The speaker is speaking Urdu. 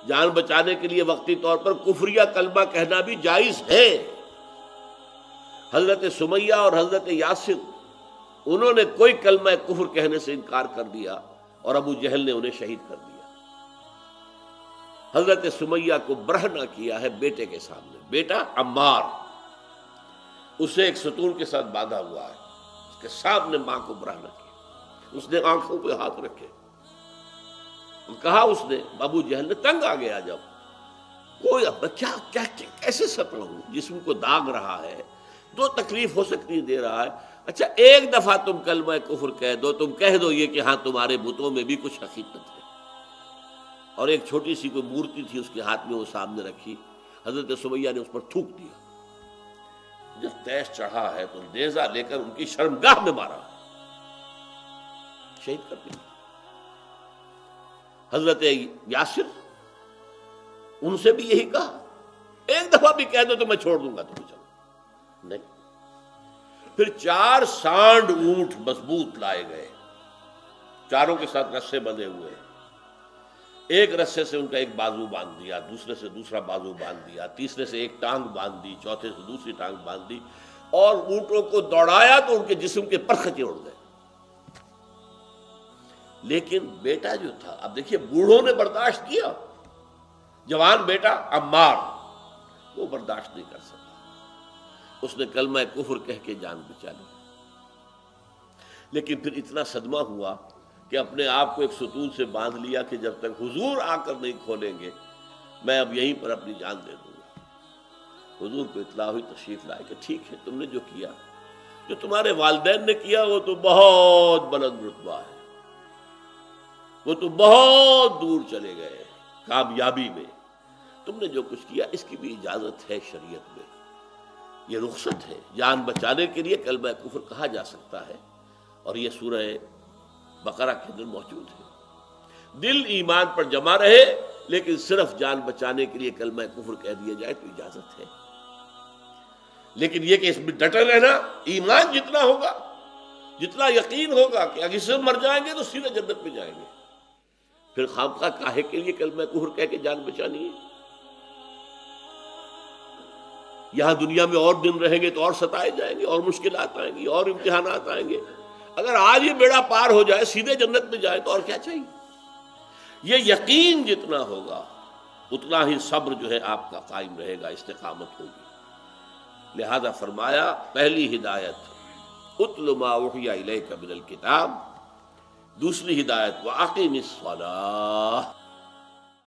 جان بچانے کے لیے وقتی طور پر کفریہ کلمہ کہنا بھی جائز ہے۔ حضرت سمیہ اور حضرت یاسر انہوں نے کوئی کلمہ کفر کہنے سے انکار کر دیا اور ابو جہل نے انہیں شہید کر دیا۔ حضرت سمیہ کو برہنہ کیا ہے بیٹے کے سامنے، بیٹا عمار اسے ایک ستون کے ساتھ باندھا ہوا ہے، اس کے سامنے ماں کو برہنہ کیا، اس نے آنکھوں پہ ہاتھ رکھے، کہا اس نے ابو جہل نے تنگ آ گیا جب کوئی کیا کیسے ستاؤں، جسم کو داغ رہا ہے، دو تکلیف ہو سکتی دے رہا ہے، اچھا ایک دفعہ تم کلمہ کفر کہہ دو، تم کہہ دو یہ کہ ہاں تمہارے بتوں میں بھی کچھ حقیقت ہے۔ اور ایک چھوٹی سی کوئی مورتی تھی اس کے ہاتھ میں وہ سامنے رکھی، حضرت سمیہ نے اس پر تھوک دیا، جب تیش چڑھا ہے تو نیزہ لے کر ان کی شرمگاہ میں مارا، شہید کر دیا۔ حضرت یاسر ان سے بھی یہی کہا، ایک دفعہ بھی کہہ دو تو میں چھوڑ دوں گا تمہیں، چلو نہیں۔ پھر 4 سانڈ اونٹ مضبوط لائے گئے، چاروں کے ساتھ رسے بندھے ہوئے، ایک رسے سے ان کا ایک بازو باندھ دیا، دوسرے سے دوسرا بازو باندھ دیا، تیسرے سے ایک ٹانگ باندھ دی، چوتھے سے دوسری ٹانگ باندھ دی، اور اونٹوں کو دوڑایا تو ان کے جسم کے پرخچے اڑ گئے۔ لیکن بیٹا جو تھا، اب دیکھیے بوڑھوں نے برداشت کیا، جوان بیٹا عمار وہ برداشت نہیں کر سکتا، اس نے کلمہ کفر کہہ کے جان بچا لی۔ لیکن پھر اتنا صدمہ ہوا کہ اپنے آپ کو ایک ستون سے باندھ لیا کہ جب تک حضور آ کر نہیں کھولیں گے میں اب یہیں پر اپنی جان دے دوں گا۔ حضور کو اطلاع ہوئی، تشریف لائے کہ ٹھیک ہے، تم نے جو کیا، جو تمہارے والدین نے کیا وہ تو بہت بلند رتبہ ہے، وہ تو بہت دور چلے گئے کامیابی میں، تم نے جو کچھ کیا اس کی بھی اجازت ہے شریعت میں، یہ رخصت ہے، جان بچانے کے لیے کلمہ کفر کہا جا سکتا ہے، اور یہ سورہ بقرہ کے اندر موجود ہے۔ دل ایمان پر جمع رہے لیکن صرف جان بچانے کے لیے کلمہ کفر کہہ دیا جائے تو اجازت ہے، لیکن یہ کہ اس میں ڈٹے رہنا، ایمان جتنا ہوگا، جتنا یقین ہوگا کہ اگر اس سے مر جائیں گے تو سیدھے جنت میں جائیں گے، پھر خامخواہ کاہے کے لیے کلمہ کفر کہہ کے جان بچانی ہے؟ یہاں دنیا میں اور دن رہیں گے تو اور ستائے جائیں گے، اور مشکلات آئیں گی، اور امتحانات آئیں گے، اگر آج یہ بیڑا پار ہو جائے سیدھے جنت میں جائے تو اور کیا چاہیے؟ یہ یقین جتنا ہوگا اتنا ہی صبر جو ہے آپ کا قائم رہے گا، استقامت ہوگی۔ لہذا فرمایا پہلی ہدایت اتل ما اوحی الیک من الکتاب، دوسری ہدایت واقم الصلاۃ،